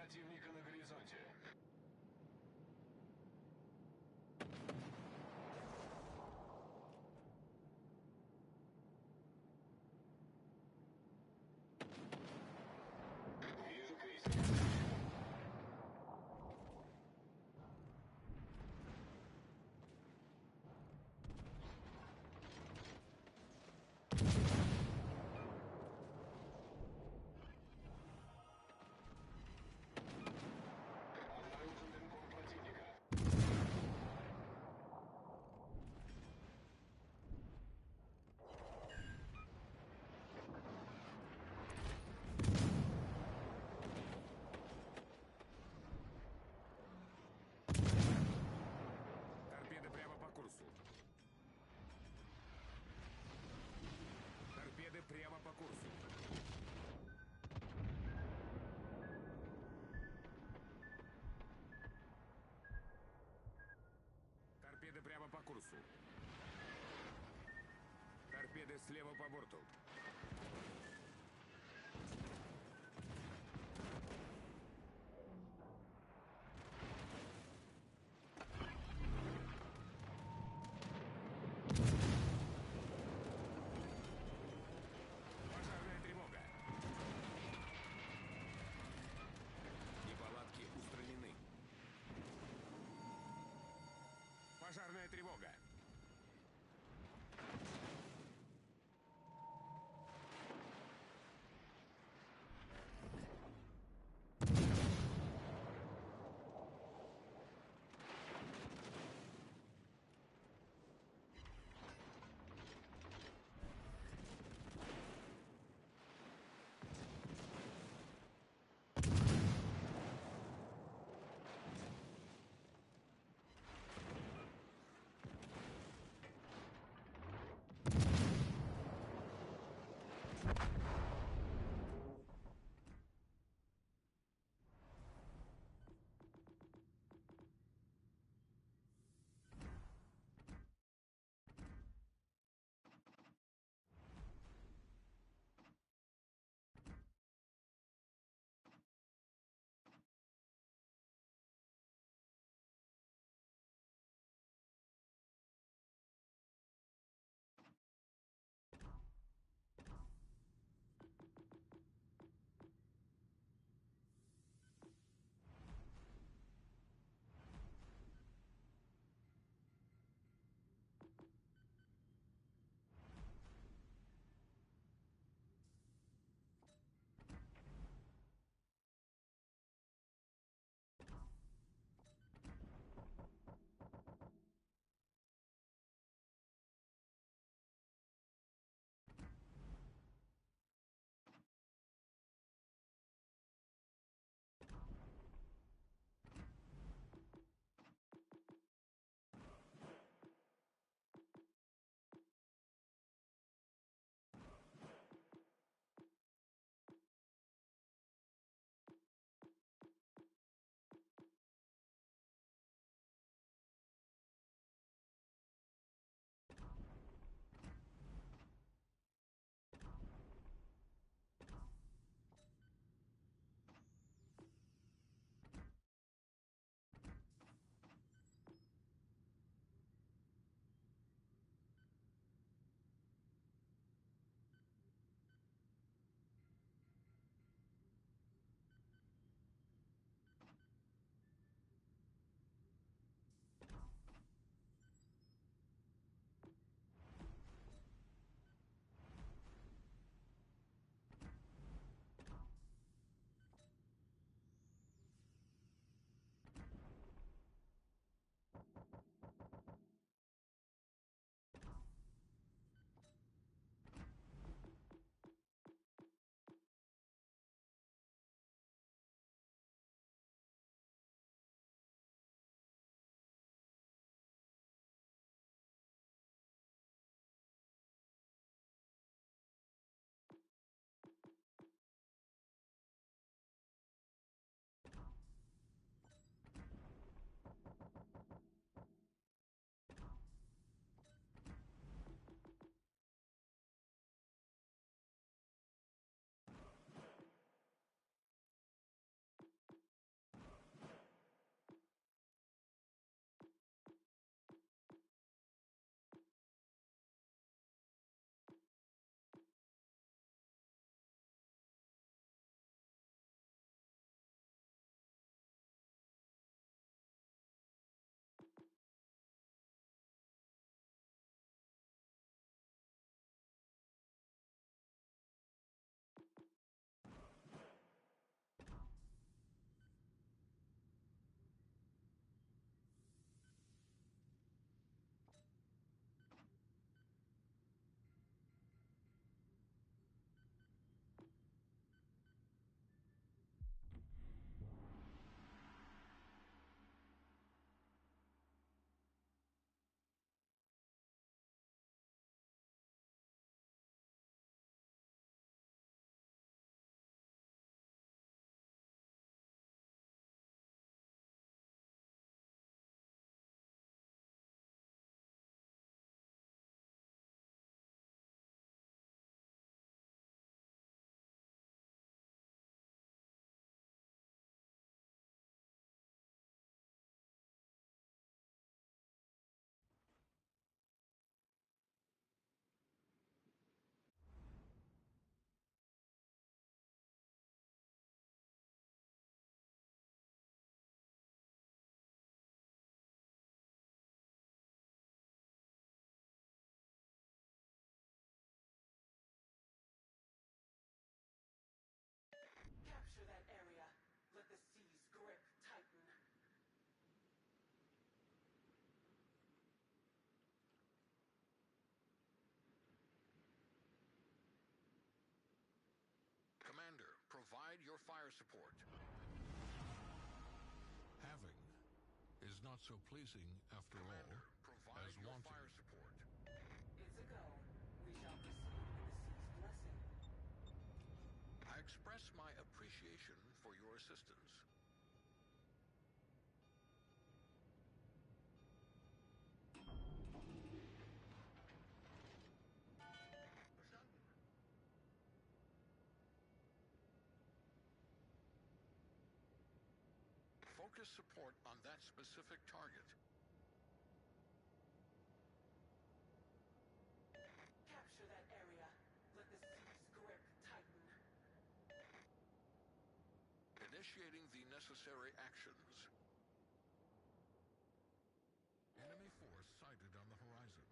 противника на горизонте. Вижу крейсер. Обнаружен линкор противника. Торпеды прямо по курсу. Торпеды прямо по курсу. Торпеды прямо по курсу. Торпеды слева по борту. Пожарная тревога. Неполадки устранены. Пожарная тревога. fire support. Having is not so pleasing after Commander, all provide as your wanting. fire support. It's a go. We shall proceed with the sea's blessing. I express my appreciation for your assistance. Focus support on that specific target. Capture that area. Let the sea's grip tighten. Initiating the necessary actions. Enemy force sighted on the horizon.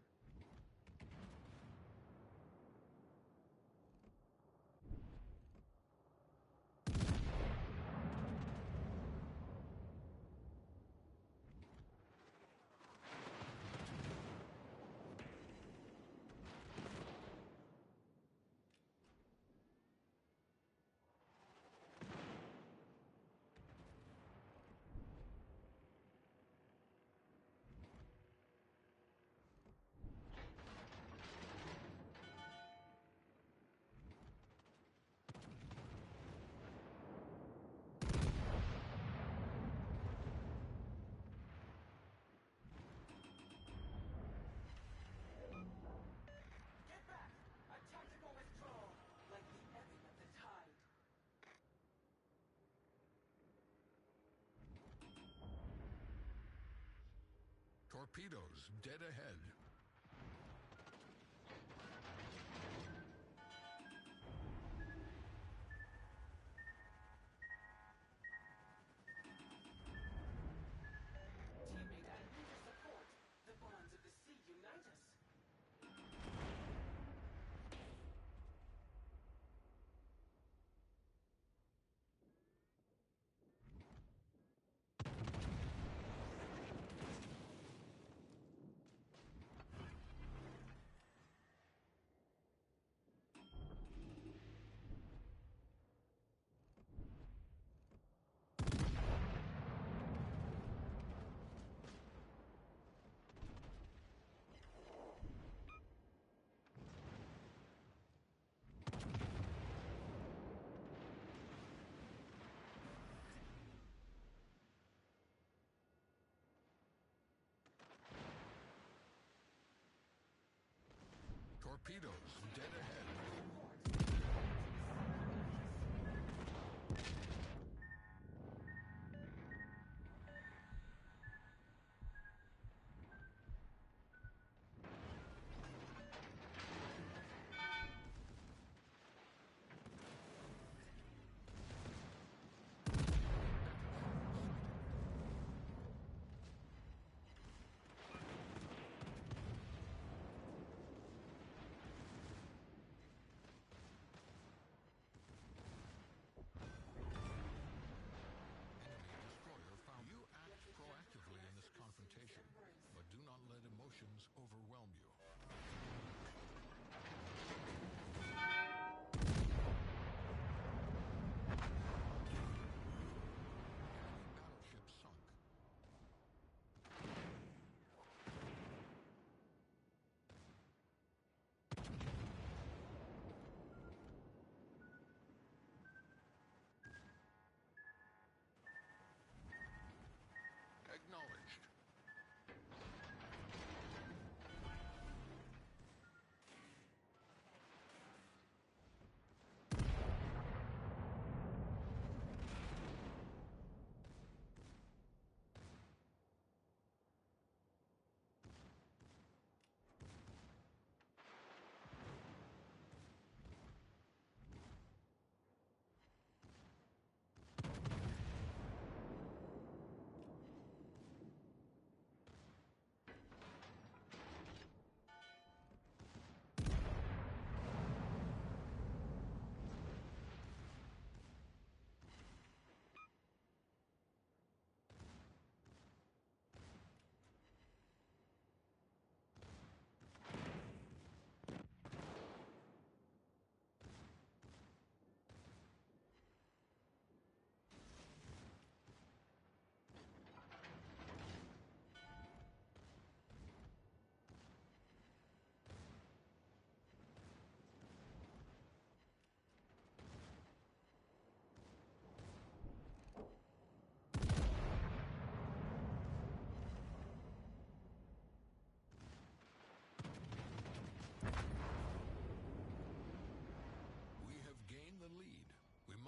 Get back! A tactical withdrawal, like the ebbing of the tide. Torpedoes dead ahead. Teammate, I need your support. The bonds of the sea unite us. Torpedoes dead ahead.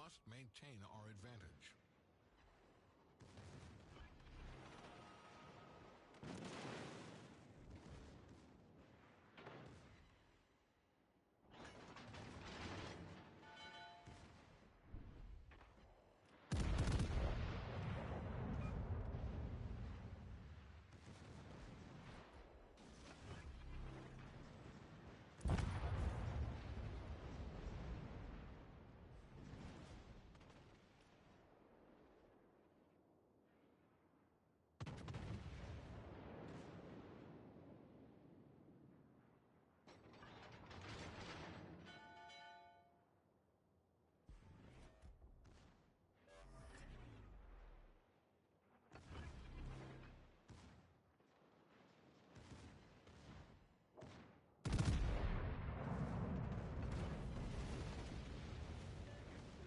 must maintain our advantage.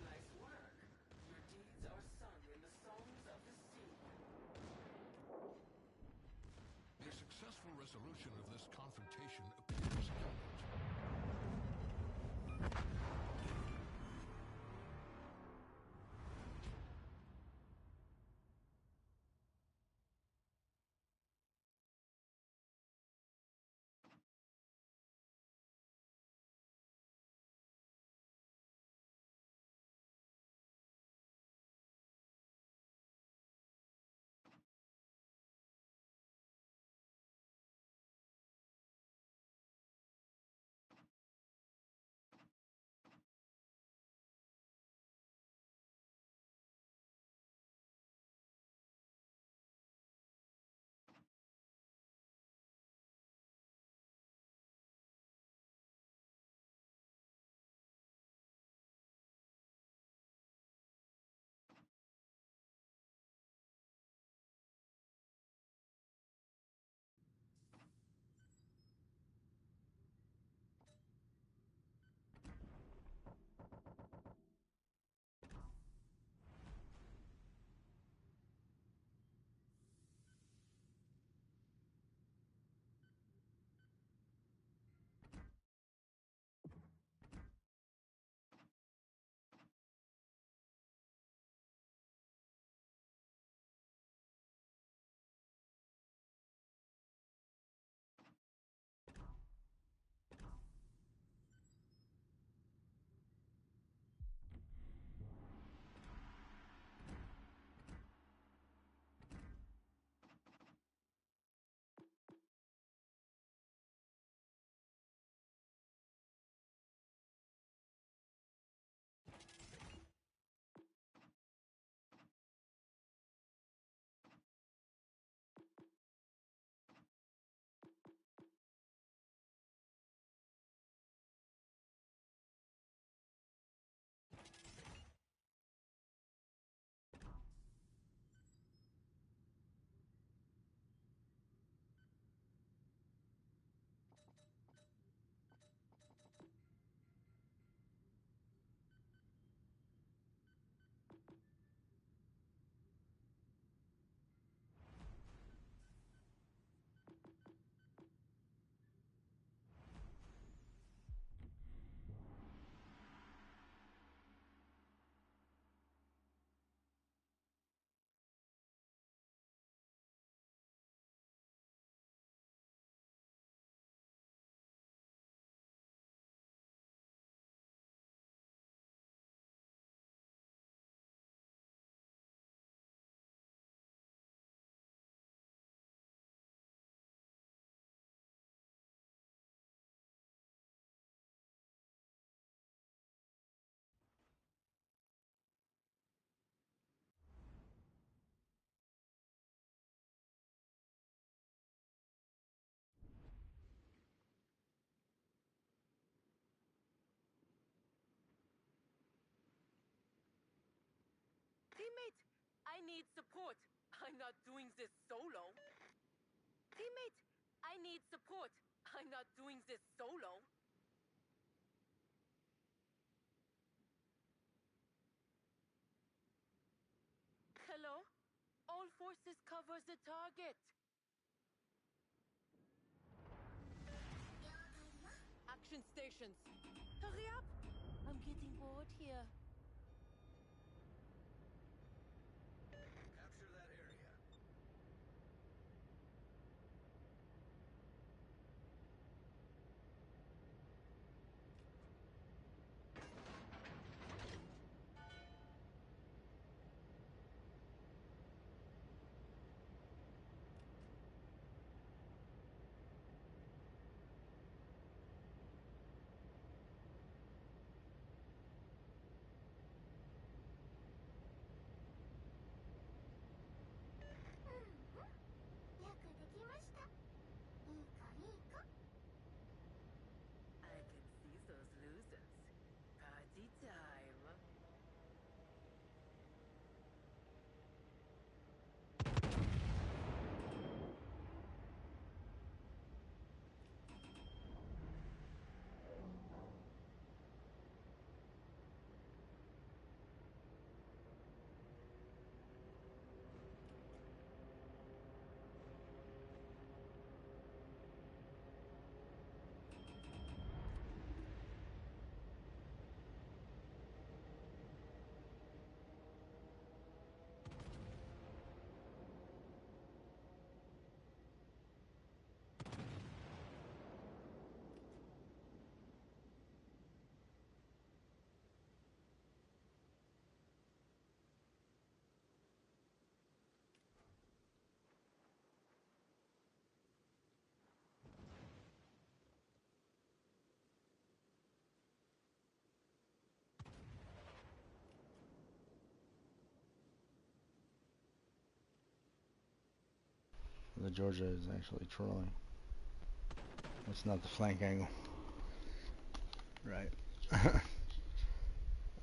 Nice work. Your deeds are sung in the songs of the sea. The successful resolution of this confrontation appears imminent. Teammate, I need support. I'm not doing this solo. Teammate, I need support. I'm not doing this solo. Hello? All forces cover the target. Action stations. Hurry up! I'm getting bored here. So the Georgia is actually trolling. That's not the flank angle. Right.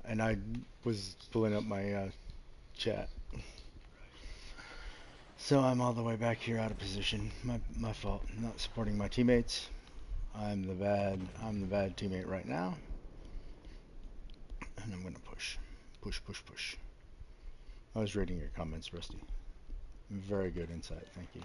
And I was pulling up my chat. So I'm all the way back here out of position. My fault. Not supporting my teammates. I'm the bad teammate right now. And I'm gonna push. Push, push, push. I was reading your comments, Rusty. Very good insight, thank you.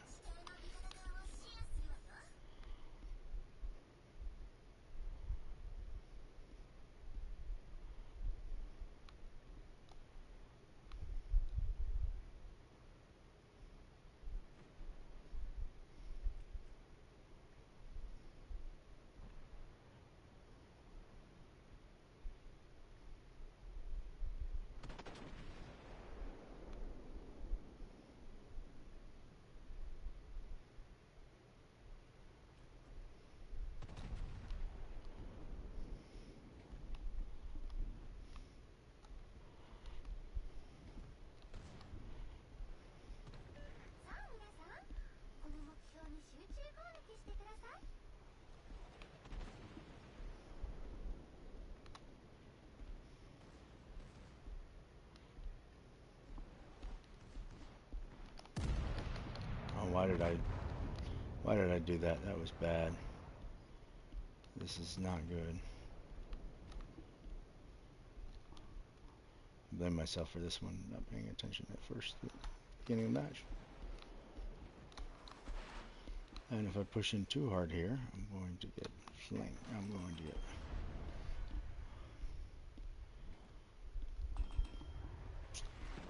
Oh, why did I do that? That was bad. This is not good. I blame myself for this one, not paying attention at first, at the beginning of the match. And if I push in too hard here, I'm going to get flanked. I'm going to get...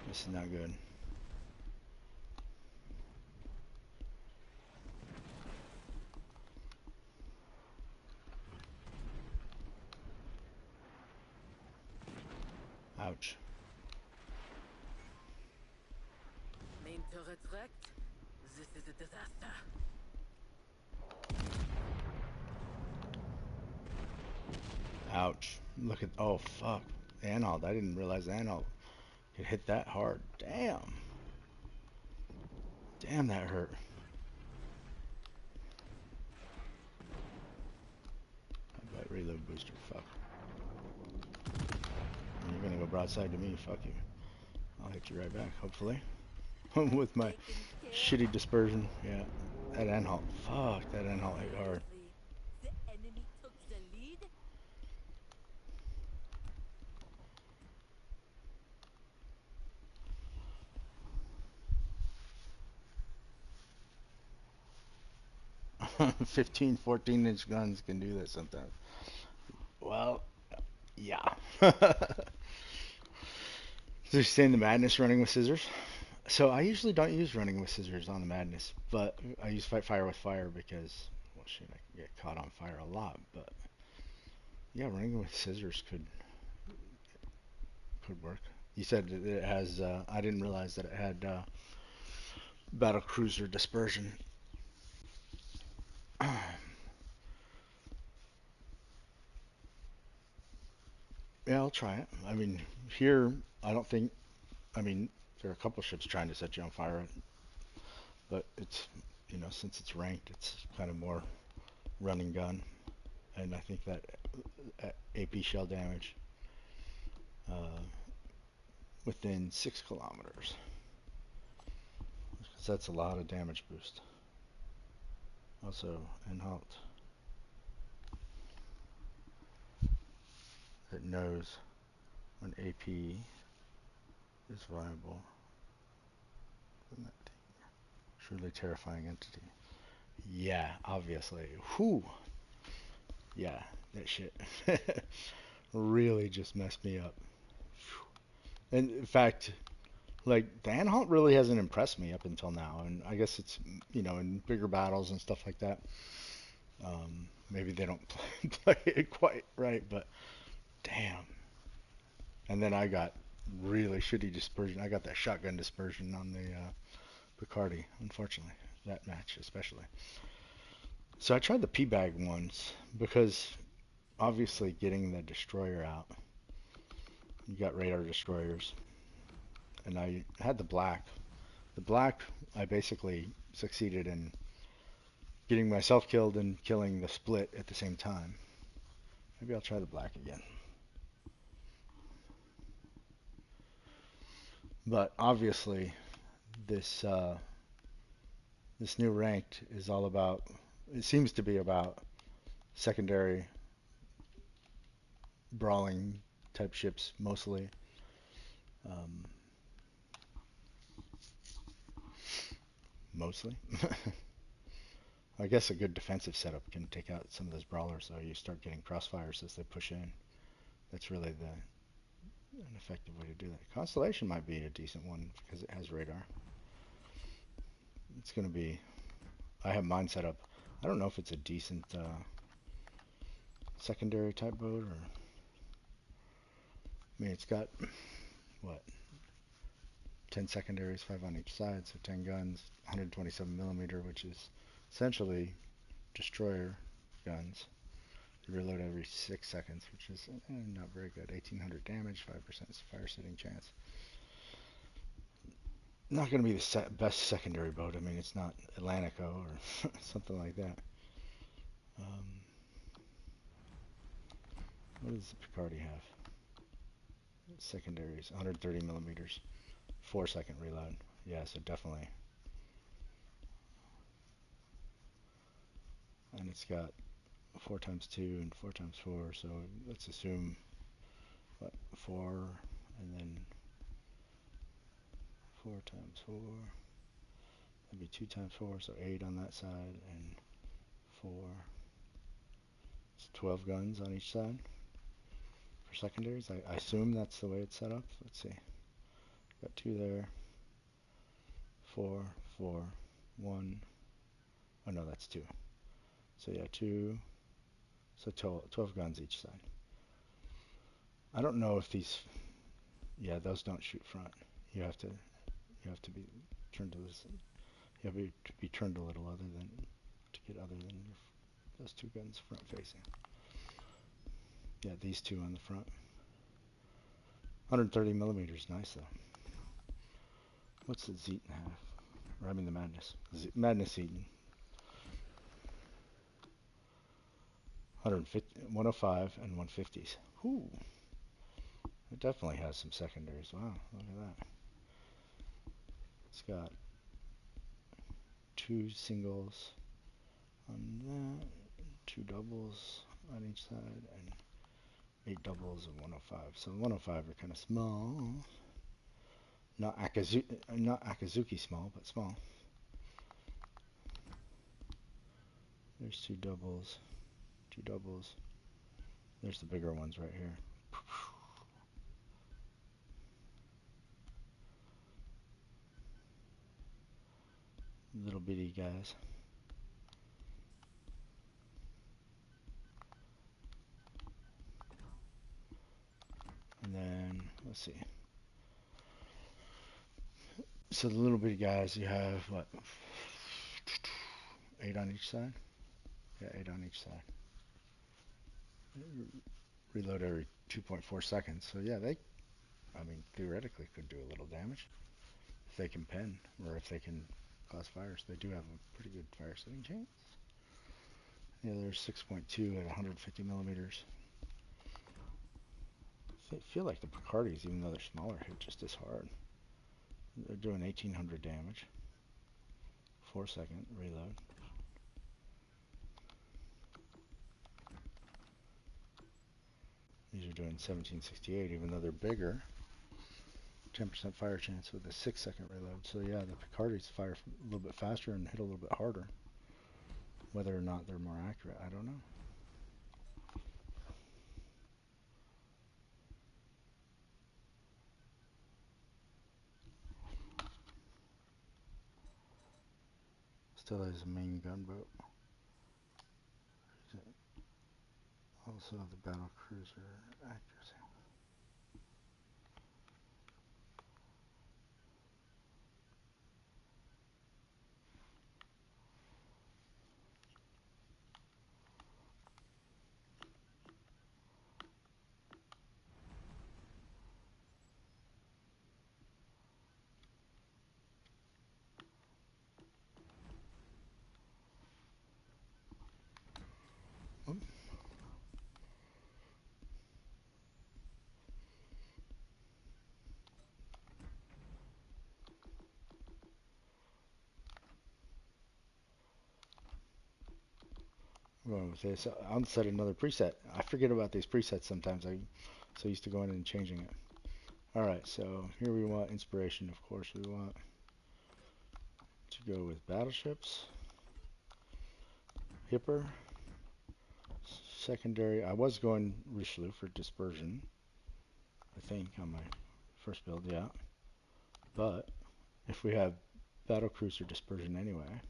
This is not good. Ouch. Main turret wrecked. This is a disaster. Ouch. Look at... Oh, fuck. Anhalt. I didn't realize Anhalt could hit that hard. Damn. Damn, that hurt. How about reload booster? Fuck. You're gonna go broadside to me. Fuck you. I'll hit you right back, hopefully. With my shitty dispersion. Yeah. That Anhalt. Fuck, that Anhalt hit hard. The enemy took the lead. 15, 14-inch guns can do that sometimes. Well, yeah. So you're saying the Madness running with scissors? So I usually don't use running with scissors on the Madness, but I use fight fire with fire because, well, shit, I can get caught on fire a lot. But yeah, running with scissors could work. You said that it has. I didn't realize that it had battle cruiser dispersion. Yeah, I'll try it. I mean, here, I don't think, I mean, there are a couple ships trying to set you on fire, but it's, since it's ranked, it's kind of more run and gun. And I think that AP shell damage within 6 kilometers, because that's a lot of damage boost. Also, Anhalt, it knows when AP is viable. Truly terrifying entity. Yeah, obviously. Whew. Yeah, that shit really just messed me up. And in fact, like, the Anhalt really hasn't impressed me up until now. And I guess it's, in bigger battles and stuff like that, maybe they don't play it quite right, but damn. And then I got really shitty dispersion. I got that shotgun dispersion on the Picardy, unfortunately, that match especially. So I tried the P-bag ones because obviously getting the destroyer out, you got radar destroyers, and I had the black. The black, I basically succeeded in getting myself killed and killing the split at the same time. Maybe I'll try the black again. But obviously, this this new ranked is all about. It seems to be about secondary brawling type ships mostly. Mostly. I guess a good defensive setup can take out some of those brawlers, so you start getting crossfires as they push in. That's really an effective way to do that. Constellation might be a decent one because it has radar. It's going to be. I have mine set up. I don't know if it's a decent secondary type boat or. I mean, it's got what 10 secondaries, 5 on each side, so 10 guns, 127 millimeter, which is essentially destroyer guns. You reload every 6 seconds, which is not very good. 1800 damage, 5% fire setting chance. Not going to be the best secondary boat. I mean, it's not Atlantico or something like that. What does the Picardy have? Secondaries, 130 millimeters, 4-second reload. Yeah, so definitely. And it's got 4 times 2 and 4 times 4, so let's assume what 4 and then 4 times 4. That'd be 2 times 4, so 8 on that side and 4. It's 12 guns on each side for secondaries. I assume that's the way it's set up. Let's see. Got 2 there. 4, 4, 1. Oh no, that's 2. So yeah, 2. So 12 guns each side. I don't know if these. Yeah, those don't shoot front. You have to be turned to this. You have to be turned a little other than those 2 guns front facing. Yeah, these 2 on the front. 130 millimeters, nice though. What's the Zeton have? Or I mean the Madness. Madness Zeton. 105 and 150s. Ooh. It definitely has some secondaries. Wow, look at that. It's got 2 singles on that, 2 doubles on each side, and 8 doubles and 105. So 105 are kind of small. Not Akazuki small, but small. There's 2 doubles. 2 doubles. There's the bigger ones right here. Little bitty guys. And then, let's see. So the little bitty guys, you have, what, 8 on each side? Yeah, 8 on each side. Reload every 2.4 seconds. So yeah, I mean, theoretically could do a little damage. If they can pen, or if they can cause fires. They do have a pretty good fire setting chance. Yeah, there's 6.2 at 150 millimeters. I feel like the Picardis, even though they're smaller, hit just as hard. They're doing 1800 damage. 4-second reload. These are doing 1768, even though they're bigger. 10% fire chance with a 6-second reload. So yeah, the Picardis fire a little bit faster and hit a little bit harder. Whether or not they're more accurate, I don't know. Still has a main gunboat. Also the battle cruiser accuracy. I'm going with this. I'll set another preset. I forget about these presets sometimes. I'm so used to going in and changing it. Alright, so here we want inspiration, of course. We want to go with battleships. Hipper. Secondary. I was going Richelieu for dispersion. I think on my first build, yeah. But if we have battlecruiser dispersion anyway,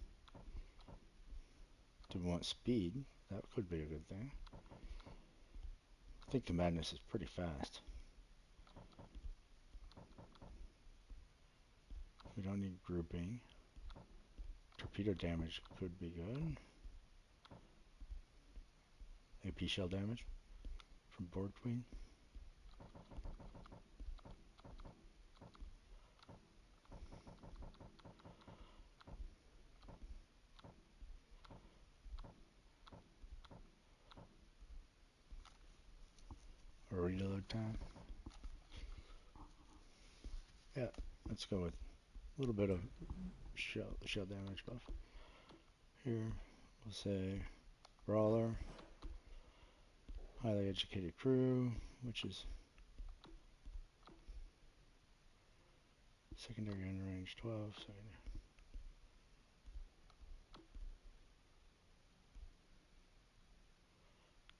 do we want speed? That could be a good thing. I think the madness is pretty fast. We don't need grouping. Torpedo damage could be good. AP shell damage from board queen. Or reload time. Yeah, let's go with a little bit of shell damage buff. Here, we'll say brawler, highly educated crew, which is secondary under range 12. Secondary.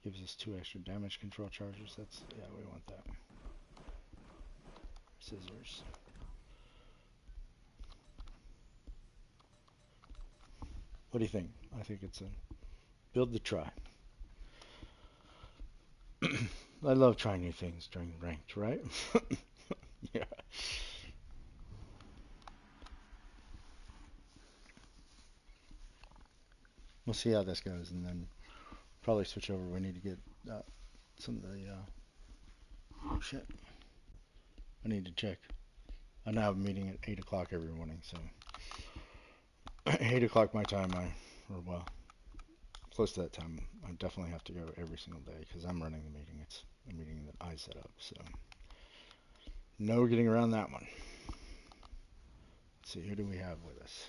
Gives us 2 extra damage control charges. That's, yeah, we want that. Scissors. What do you think? I think it's a build to try. I love trying new things during ranked, right? Yeah. We'll see how this goes, and then probably switch over. We need to get some of the. Oh shit! I need to check. I now have a meeting at 8 o'clock every morning, so 8 o'clock my time. Or well, close to that time. I definitely have to go every single day because I'm running the meeting. It's a meeting that I set up, so no getting around that one. Let's see, who do we have with us?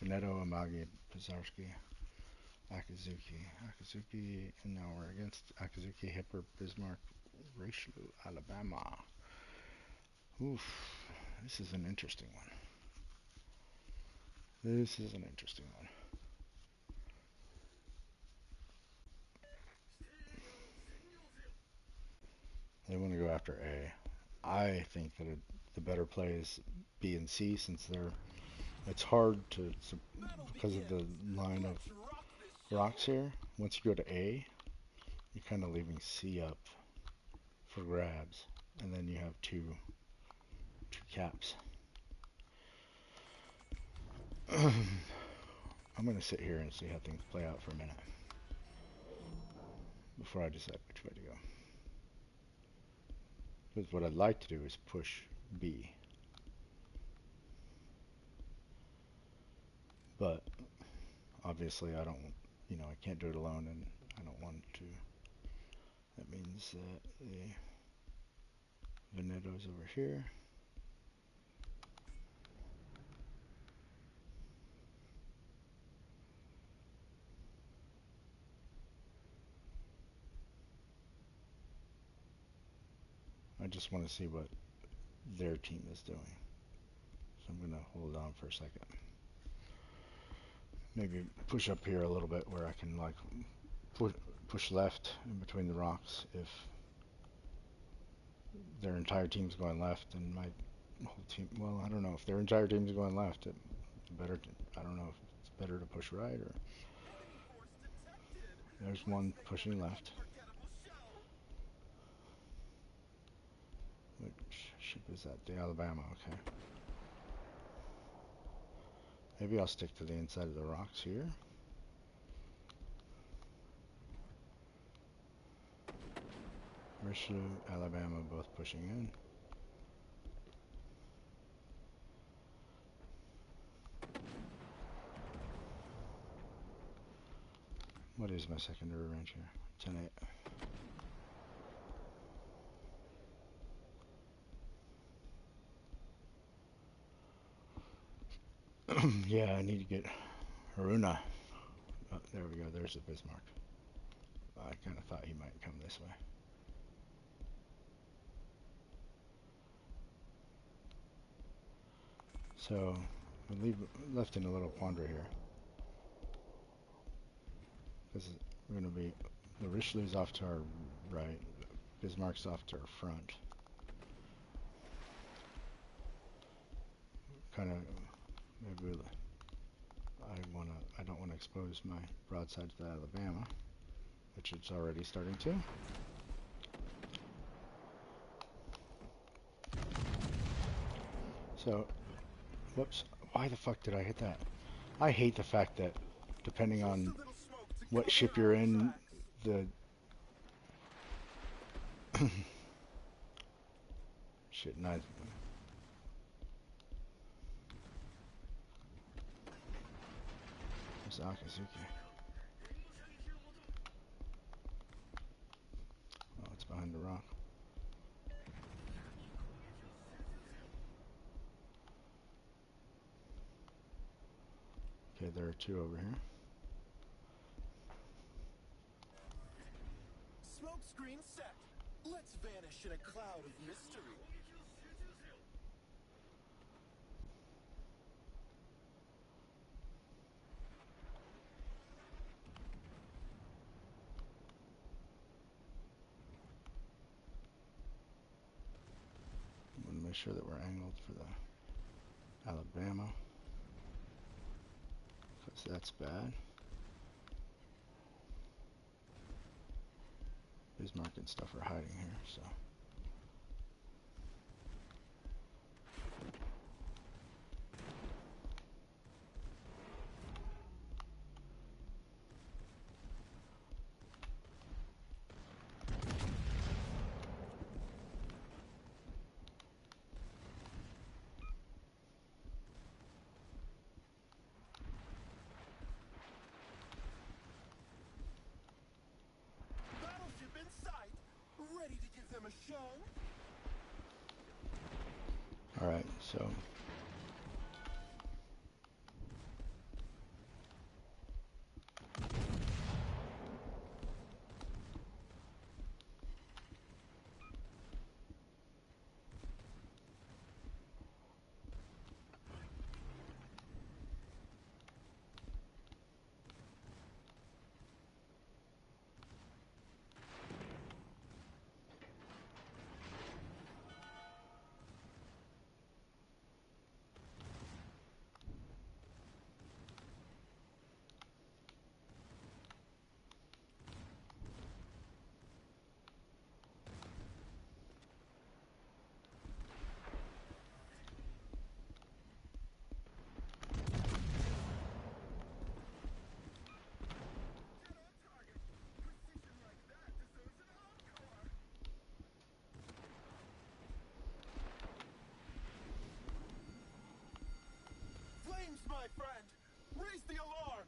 Veneto, Amagi, Pizarski, Akazuki, and now we're against Akazuki, Hipper, Bismarck, Richelieu, Alabama. Oof, this is an interesting one. This is an interesting one. They want to go after A. I think that the better play is B and C since it's hard to, because of the line of rocks here. Once you go to A, you're kind of leaving C up for grabs, and then you have two caps. I'm going to sit here and see how things play out for a minute before I decide which way to go. Because what I'd like to do is push B. But obviously I don't, I can't do it alone, and I don't want to. That means that the Veneto's over here. I just want to see what their team is doing. So I'm going to hold on for a second. Maybe push up here a little bit where I can like push left in between the rocks if their entire team's going left and my whole team, well, I don't know if their entire team's going left, I don't know if it's better to push right or there's one pushing left. Which ship is that? The Alabama, okay. Maybe I'll stick to the inside of the rocks here. Richelieu, Alabama, both pushing in. What is my secondary range here? 10-8. Yeah, I need to get Haruna Oh, there we go. There's the Bismarck. I kind of thought he might come this way. So, we're left in a little quandary here. Because we're going to be, the Richelieu's off to our right, Bismarck's off to our front. Kind of, maybe I don't want to expose my broadside to the Alabama, which it's already starting to. So, whoops, why the fuck did I hit that? I hate the fact that depending on what ship you're in, the shit, neither. There's Akazuki. Oh, it's behind the rock. Okay, there are two over here. Smoke screen set. Let's vanish in a cloud of mystery. I want to make sure that we're angled for the Alabama, because that's bad. Bismarck and stuff are hiding here, so. Battleship in sight. Ready to give them a show. Alright, so. Flames, my friend. Raise the alarm.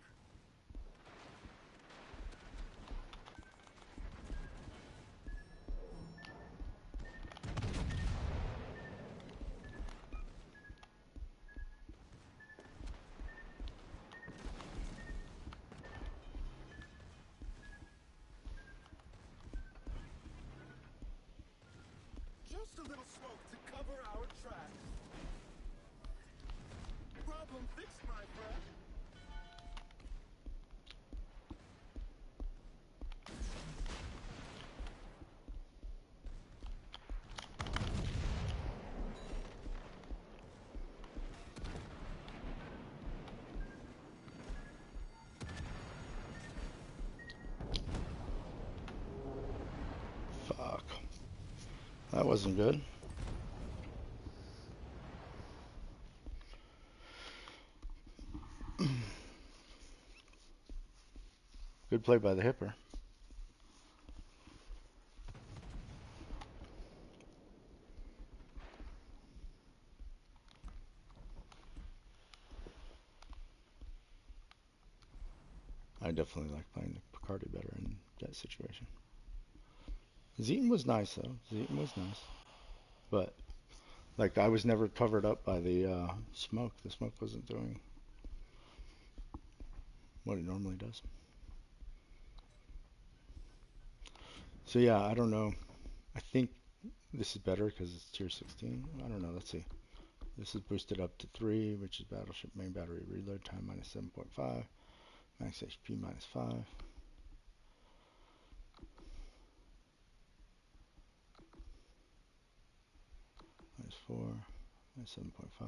Just a little smoke to cover our tracks. Problem fixed, my friend. Fuck. That wasn't good. Good play by the hipper. I definitely like playing the Picardy better in that situation. Zeton was nice though. Zeton was nice. But like I was never covered up by the smoke. The smoke wasn't doing what it normally does. So yeah, I don't know. I think this is better because it's tier 16. I don't know. Let's see. This is boosted up to 3, which is Battleship main battery reload time minus 7.5, max HP minus 5. Minus 4, minus 7.5.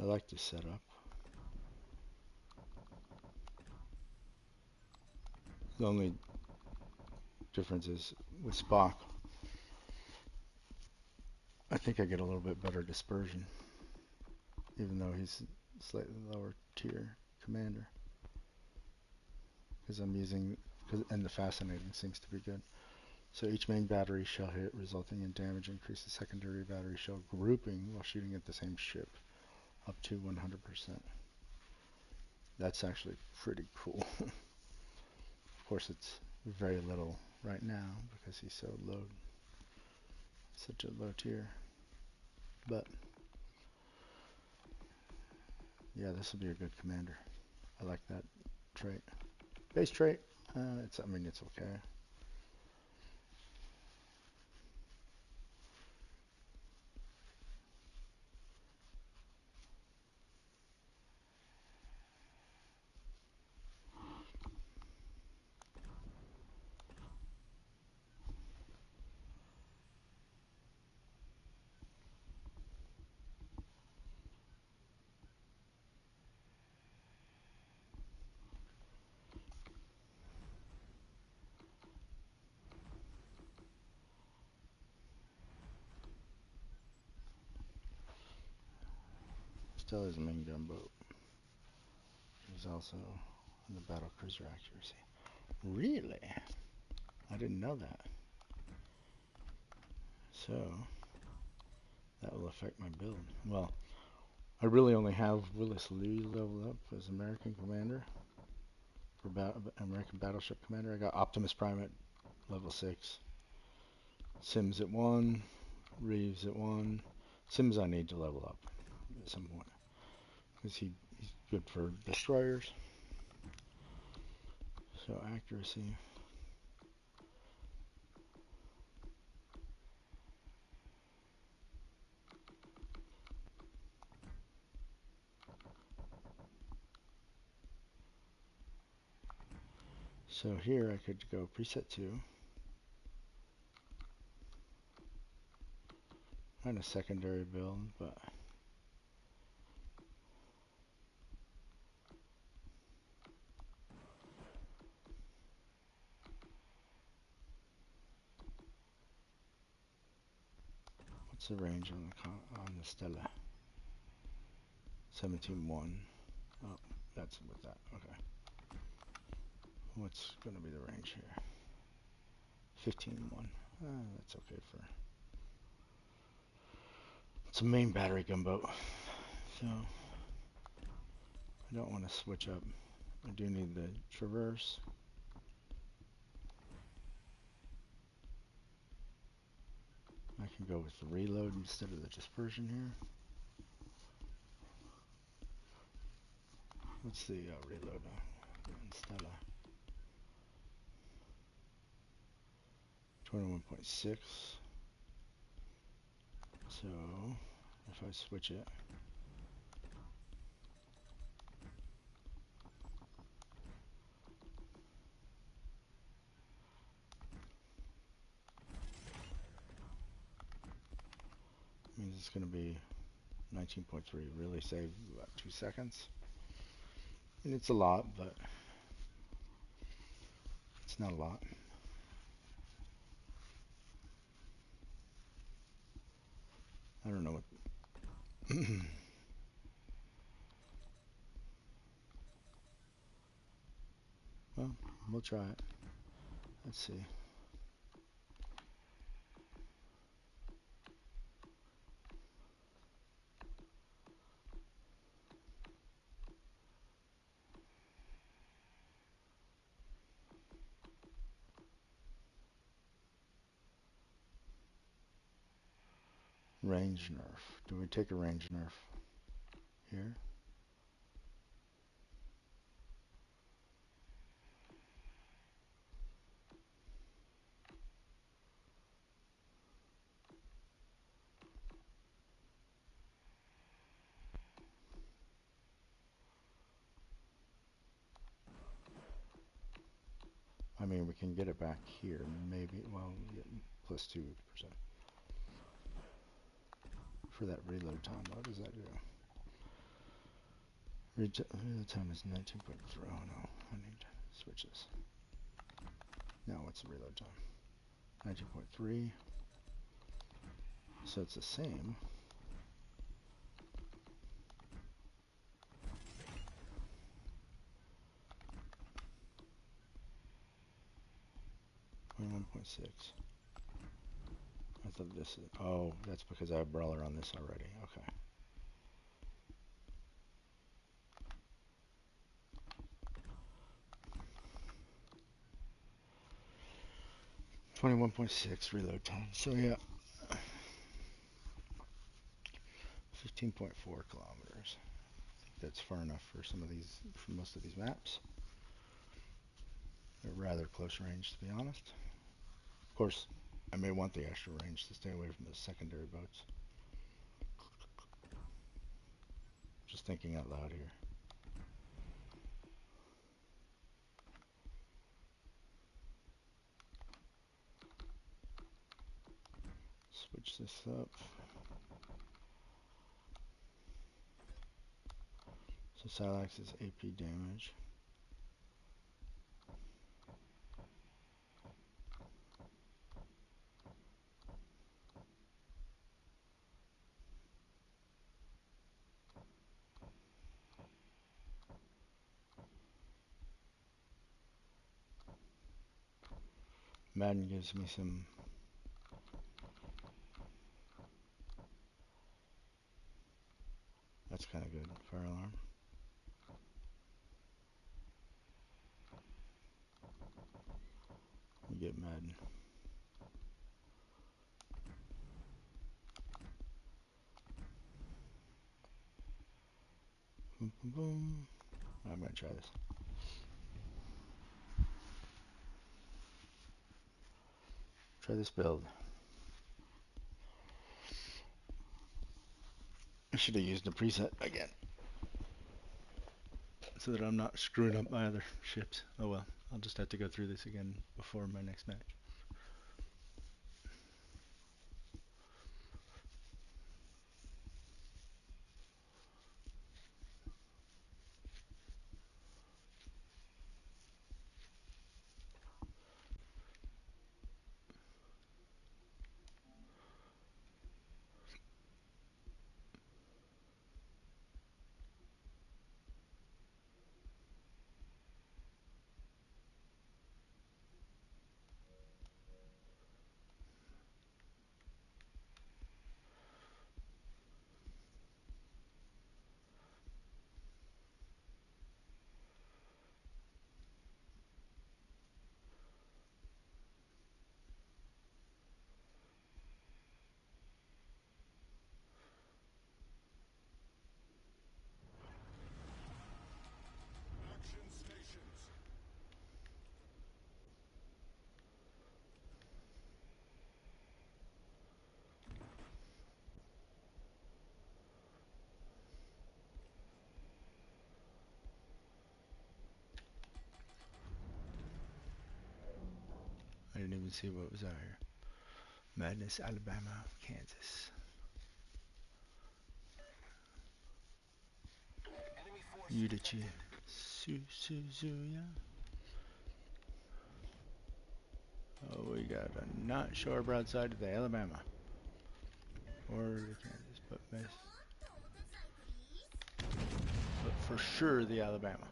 I like this setup. The only difference is with Spock, I think I get a little bit better dispersion, even though he's slightly lower tier commander. Because I'm using, and the fascinating seems to be good. So each main battery shell hit resulting in damage increases secondary battery shell grouping while shooting at the same ship up to 100%. That's actually pretty cool. Of course it's very little right now because he's so low, such a low tier. But yeah, this will be a good commander. I like that trait. Base trait, I mean, it's okay. Still is a main gunboat. He's also in the battle cruiser accuracy. Really? I didn't know that. So that will affect my build. Well, I really only have Willis Lee leveled up as American Commander. For American Battleship Commander, I got Optimus Prime at level 6. Sims at 1. Reeves at 1. Sims I need to level up at some point. Because he's good for destroyers. So accuracy. So here I could go preset 2. Kind of secondary build, but what's the range on the Stella? 17.1. Oh, that's with that. Okay. What's going to be the range here? 15.1. That's okay for. It's a main battery gunboat, so I don't want to switch up. I do need the traverse. I can go with the reload instead of the dispersion here. What's the reload on Stella? 21.6. So if I switch it, means it's going to be 19.3. Really save about 2 seconds. And it's a lot, but it's not a lot. I don't know what. Well, we'll try it. Let's see. Range nerf. Do we take a range nerf here? I mean, we can get it back here, maybe. Well, we get plus 2%. For that reload time, what does that do? Reload time is 19.3. Oh no, I need to switch this. Now what's the reload time? 19.3. So it's the same. .6. I thought this is, oh, that's because I have Brawler on this already. Okay. .6 reload time. So yeah, 15.4 kilometers. I think that's far enough for some of these, for most of these maps. They're rather close range, to be honest. Of course, I may want the extra range to stay away from the secondary boats. Just thinking out loud here. Switch this up. So Silax is AP damage. Madden gives me some that's kind of good. Fire alarm. We get Madden. Boom, boom, boom. I'm gonna try this. Try this build. I should have used a preset again, so that I'm not screwing up my other ships. Oh well, I'll just have to go through this again before my next match. Action stations. I didn't even see what was out here. Madness, Alabama, Kansas. Udici. Suzuya. Oh, we got a not shore broadside to the Alabama. Or the Kansas, but for sure the Alabama.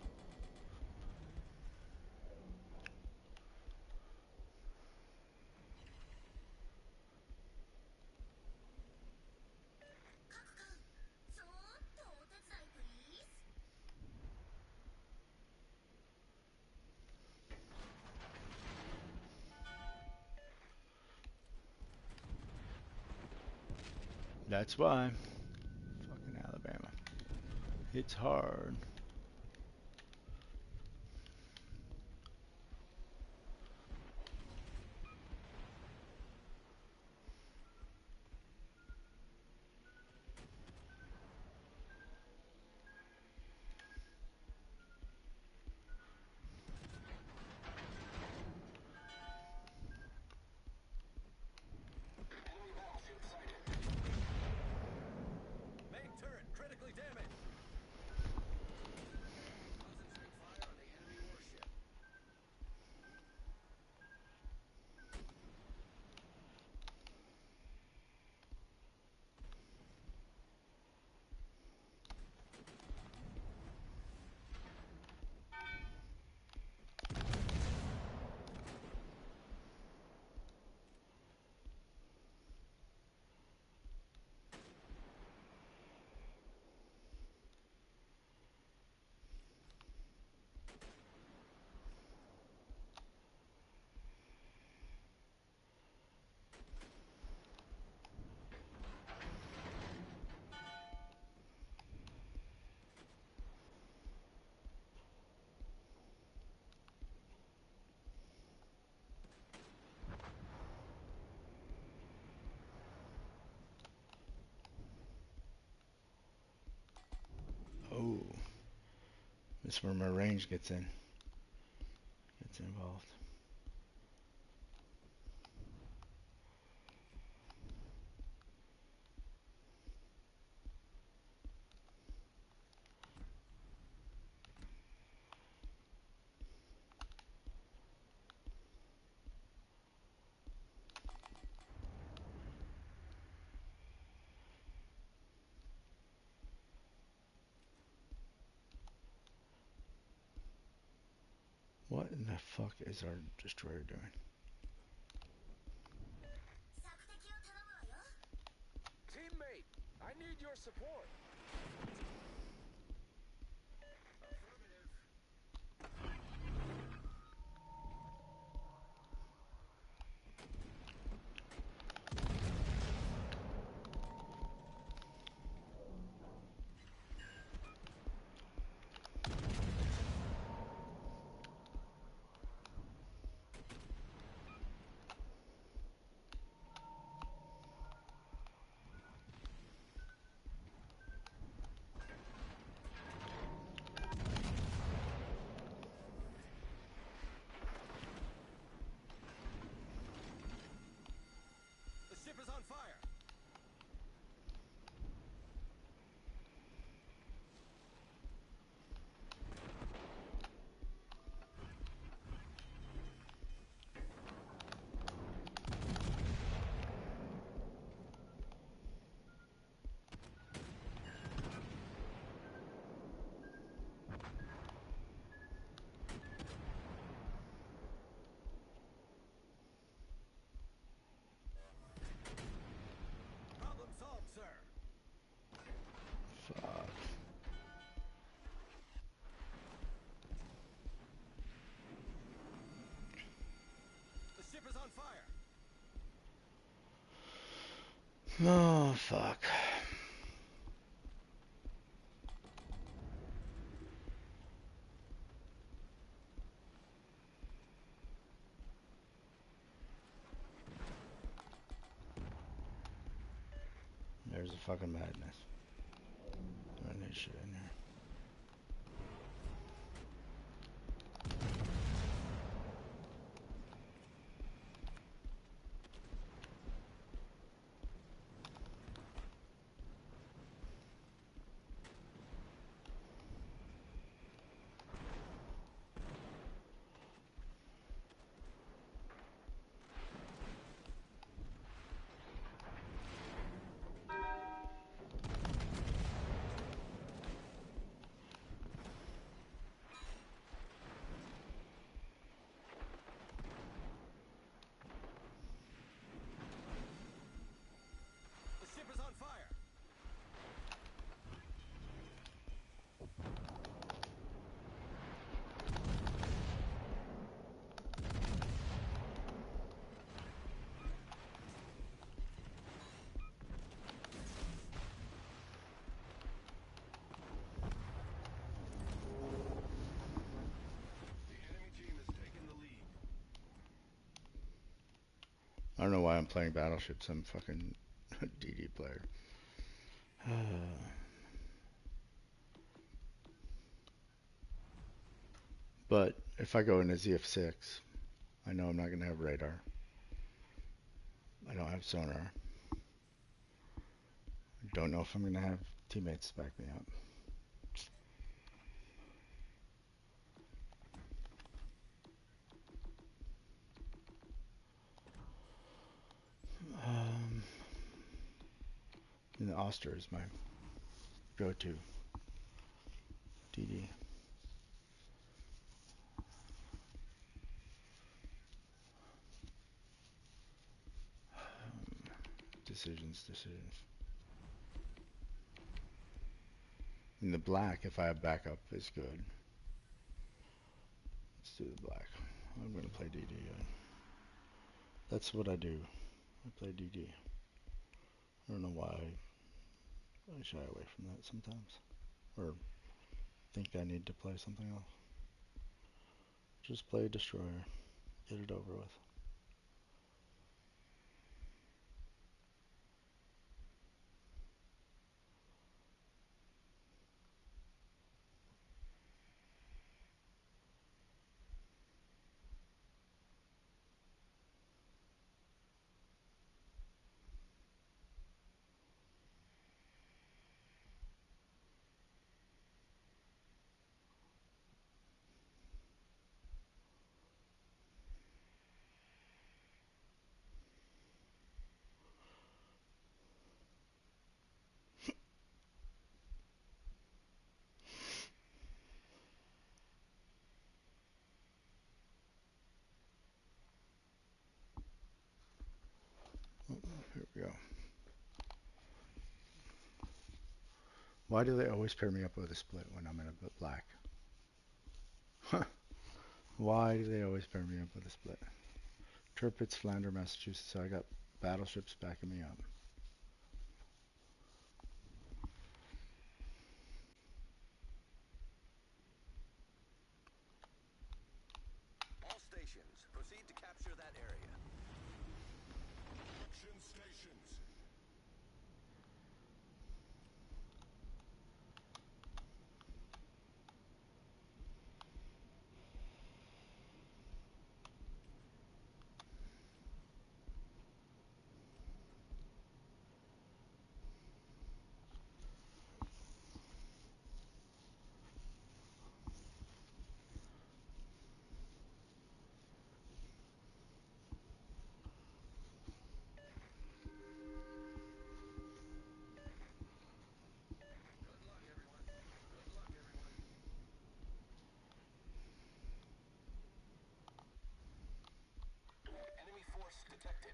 That's why. Fucking Alabama. It's hard. Enemy battleship sighted. Main turret critically damaged. Concentrate fire on the enemy warship. Oh. This is where my range gets involved. What in the fuck is our destroyer doing? Teammate, I need your support. The ship is on fire. Problem solved, sir. Fuck. The ship is on fire. Oh, fuck. There's the fucking madness. Throwing this shit in there. I don't know why I'm playing Battleship. Some fucking DD player. But if I go into ZF6, I know I'm not going to have radar. I don't have sonar. I don't know if I'm going to have teammates to back me up. And the Oster is my go-to DD. Decisions. In the black, if I have backup, is good. Let's do the black. I'm going to play DD. That's what I do. I play DD. I don't know why I shy away from that sometimes. Or think I need to play something else. Just play Destroyer. Get it over with. Here we go. Why do they always pair me up with a split when I'm in a black? Why do they always pair me up with a split? Tirpitz, Flanders, Massachusetts. So I got battleships backing me up. All stations, proceed to capture that area. Action stations. Enemy force detected.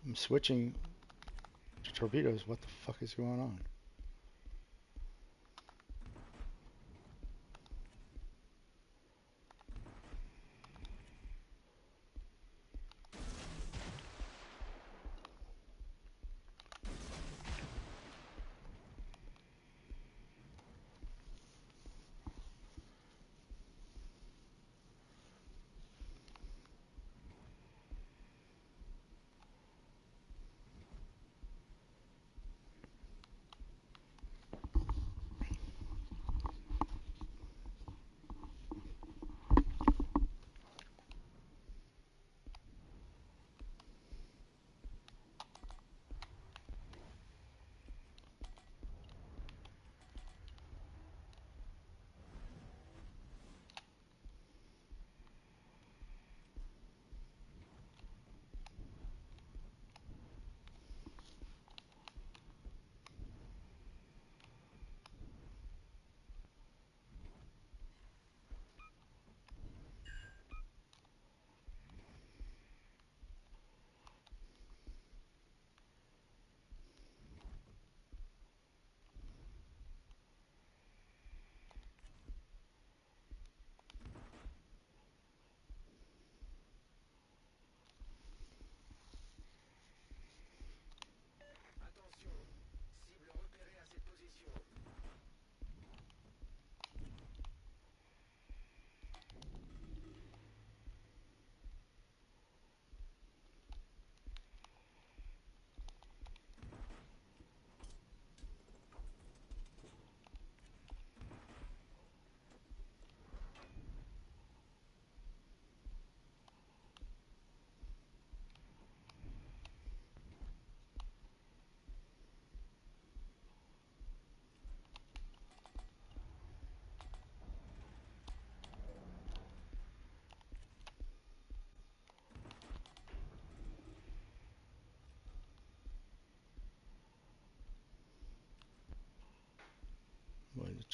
I'm switching to torpedoes. What the fuck is going on?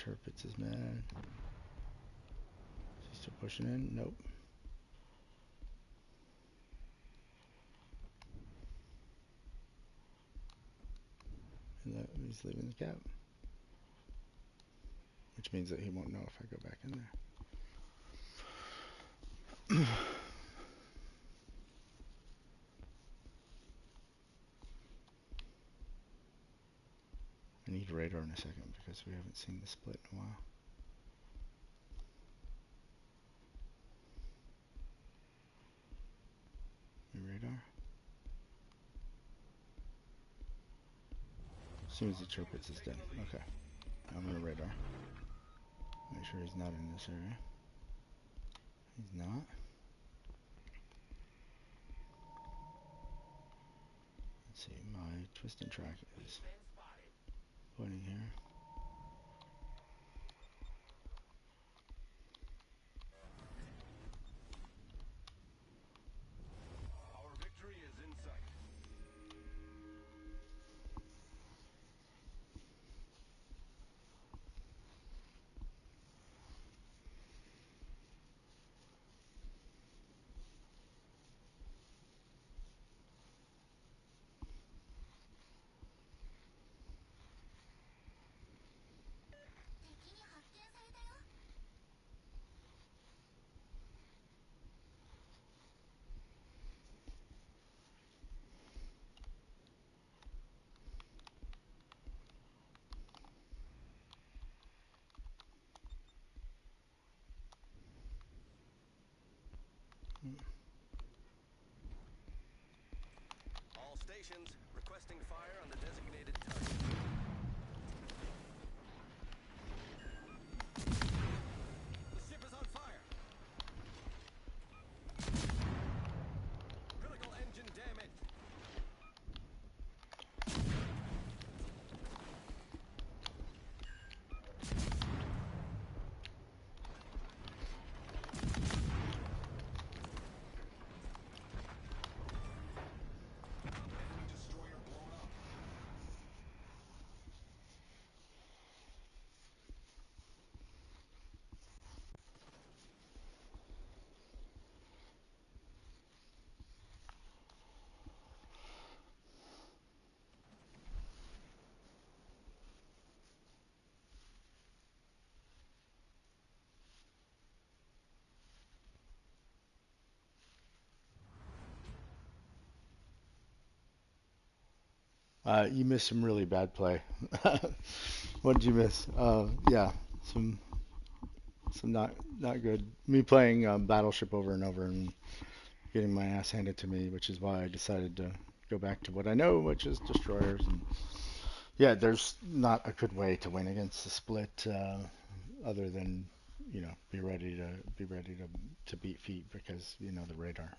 Turpitz is mad. Is he still pushing in? Nope. And that he's leaving the cap. Which means that he won't know if I go back in there. I need radar in a second because we haven't seen the split in a while. Your radar? As soon as the Turpitz is dead. Okay. I'm gonna radar. Make sure he's not in this area. He's not. Let's see, my twisting track is pointing here. Our victory is in sight. All stations requesting fire on the designated target. The ship is on fire. Critical engine damage. Enemy destroyer blown up. You missed some really bad play. What did you miss? Yeah, some not good. Me playing Battleship over and over and getting my ass handed to me, which is why I decided to go back to what I know, which is destroyers. And yeah, there's not a good way to win against the split other than be ready to beat feet because the radar.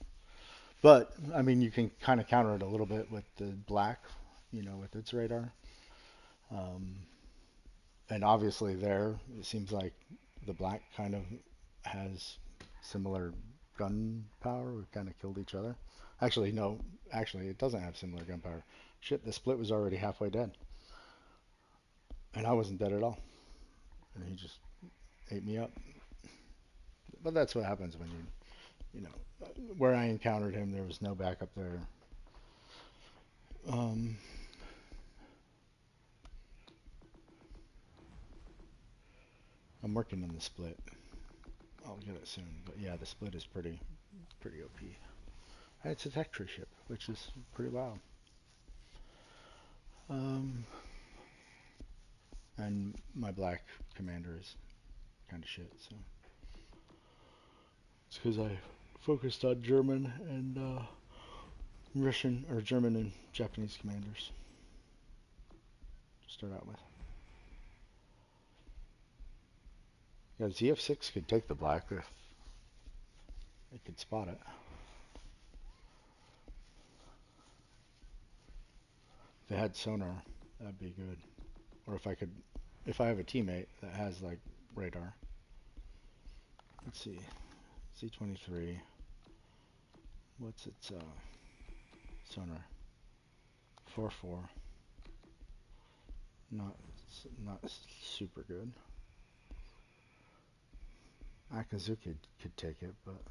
But I mean, you can kind of counter it a little bit with the black, with its radar. Um, and obviously there, it seems like the black kind of has similar gun power. We've kind of killed each other. Actually, no. Actually, it doesn't have similar gun power. Shit, the split was already halfway dead. And I wasn't dead at all. And he just ate me up. But that's what happens when where I encountered him, there was no backup there. Um, I'm working on the split. I'll get it soon. But yeah, the split is pretty OP. And it's a tech tree ship, which is pretty wild. And my black commander is kind of shit, so it's because I focused on German and Russian or German and Japanese commanders to start out with. Yeah, ZF6 could take the black if it could spot it. If it had sonar, that'd be good. Or if I have a teammate that has like radar. Let's see, Z23. What's its sonar? 4-4. Not super good. Akazuki could take it, but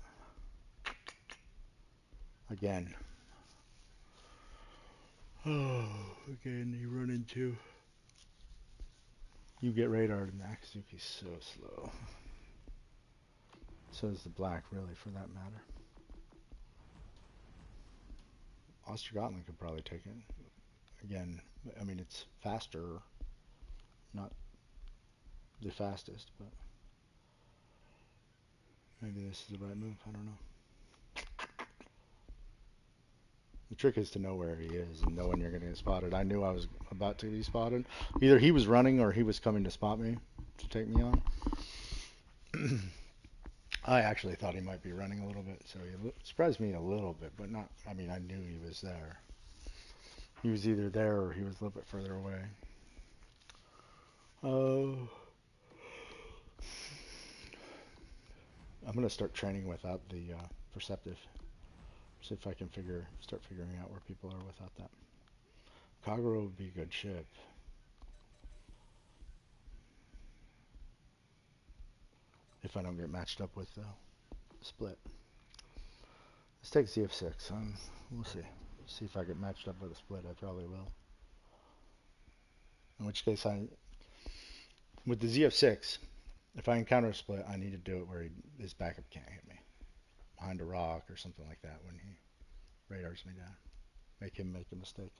again. Oh, again, you run into. You get radar, and Akazuki's so slow. So is the black, really, for that matter. Ostergotland could probably take it. Again, I mean, it's faster, not the fastest, but maybe this is the right move. I don't know. The trick is to know where he is and know when you're going to get spotted. I knew I was about to be spotted. Either he was running or he was coming to spot me to take me on. I actually thought he might be running a little bit, so he surprised me a little bit, but not. I mean, I knew he was there. He was either there or he was a little bit further away. Oh. I'm going to start training without the perceptive. See if I can start figuring out where people are without that. Kagura would be a good ship. If I don't get matched up with the split. Let's take ZF6. We'll see. See if I get matched up with a split. I probably will. In which case, with the ZF6, if I encounter a split, I need to do it where his backup can't hit me. Behind a rock or something like that when he radars me down. Make him make a mistake.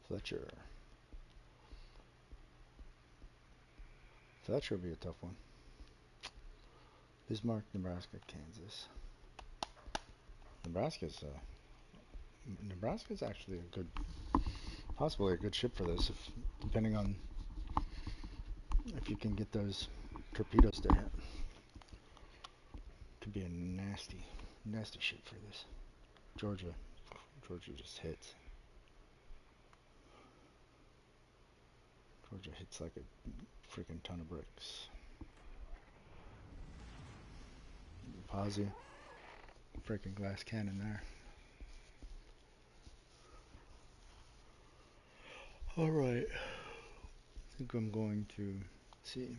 Fletcher. Fletcher will be a tough one. Bismarck, Nebraska, Kansas. Nebraska's actually a good, possibly a good ship for this, depending on if you can get those torpedoes to hit. Could be a nasty ship for this. Georgia just hits. Georgia hits like a freaking ton of bricks. Posy, freaking glass cannon there. All right, I think I'm going to see.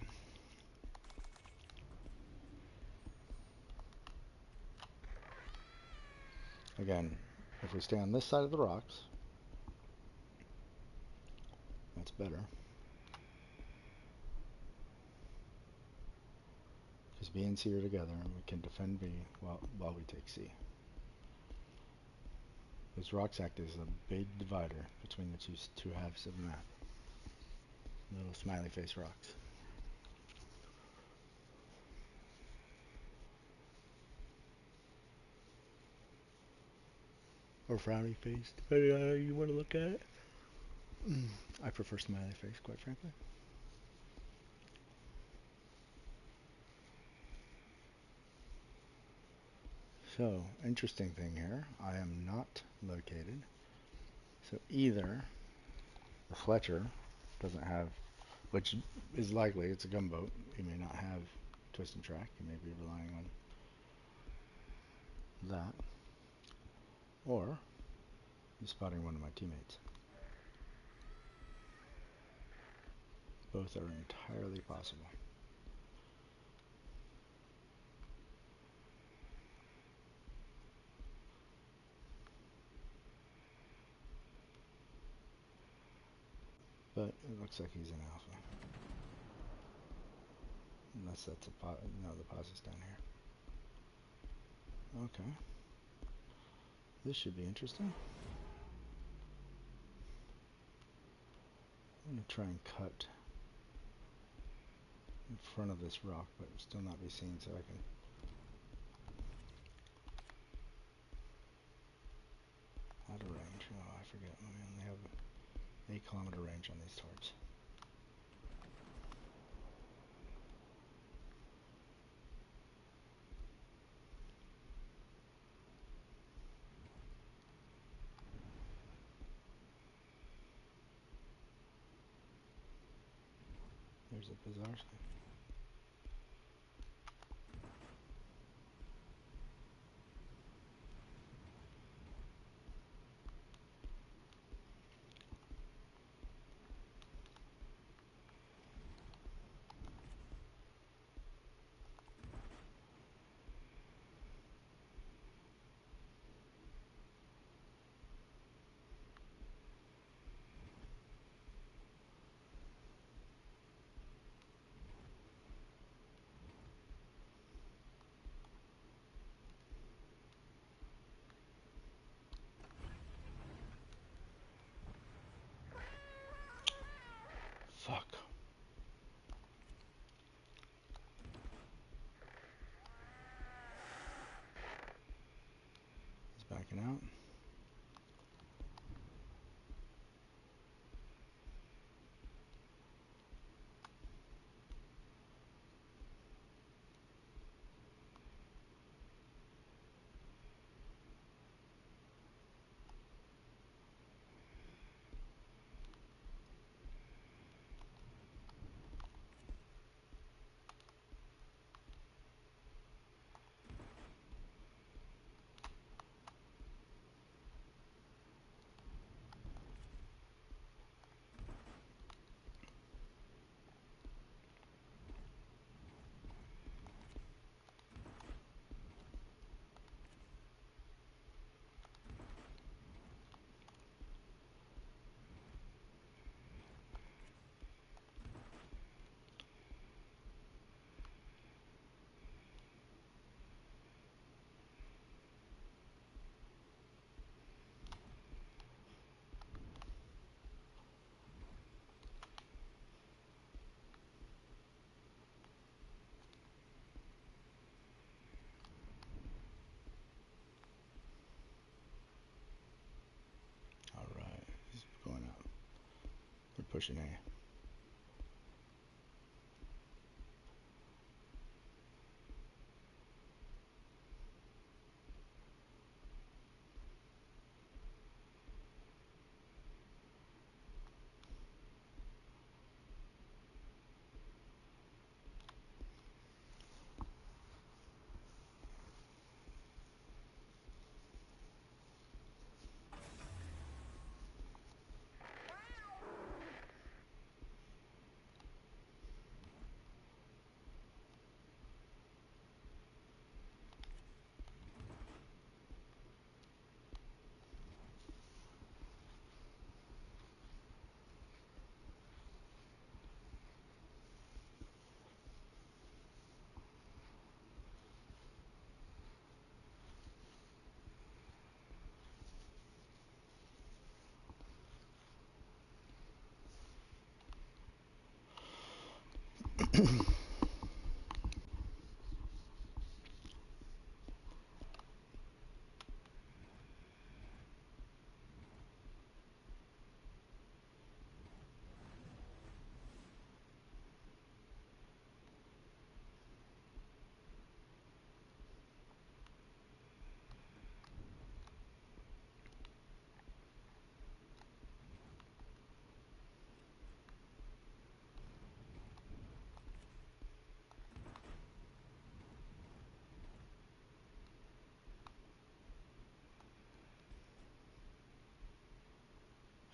Again, if we stay on this side of the rocks, that's better. Because B and C are together, and we can defend B while we take C. Those rocks act as a big divider between the two halves of the map. Little smiley face rocks. Or frowny face, depending on how you want to look at it. I prefer smiley face, quite frankly. So, interesting thing here, I am not located. So either the Fletcher doesn't have, which is likely, it's a gunboat, he may not have twist and track, he may be relying on that, or he's spotting one of my teammates. Both are entirely possible. But it looks like he's in alpha. Unless that's no, the pause is down here. Okay. This should be interesting. I'm going to try and cut in front of this rock, but still not be seen, so I can kilometer range on these torps. There's a bizarre thing. Fuck. He's backing out. Alright, he's going up. They're pushing A.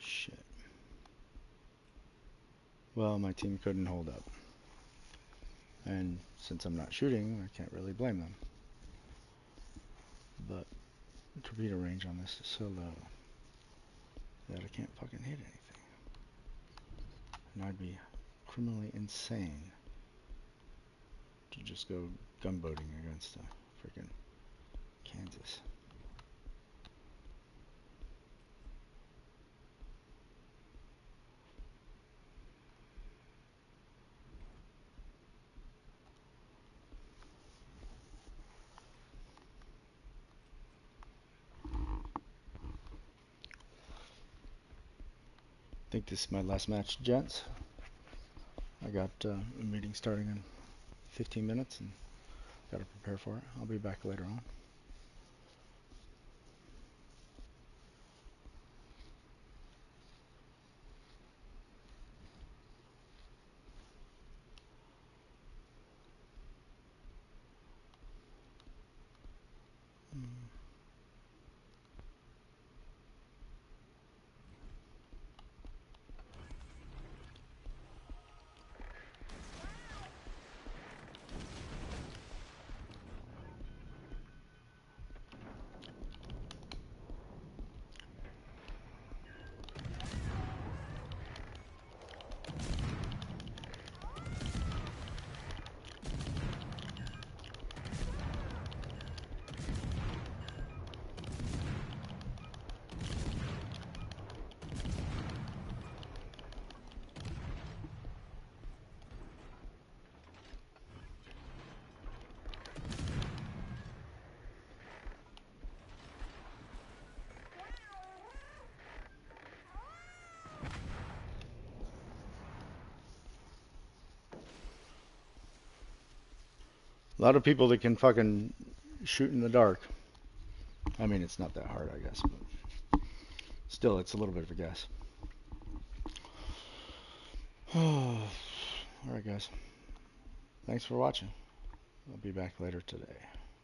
Shit. Well, my team couldn't hold up. And since I'm not shooting, I can't really blame them. But the torpedo range on this is so low that I can't fucking hit anything. And I'd be criminally insane to just go gunboating against a freaking Kansas. think this is my last match, gents. I got a meeting starting in 15 minutes and got to prepare for it. I'll be back later on. A lot of people that can fucking shoot in the dark. I mean, it's not that hard, I guess, but still, it's a little bit of a guess. Alright, guys. Thanks for watching. I'll be back later today.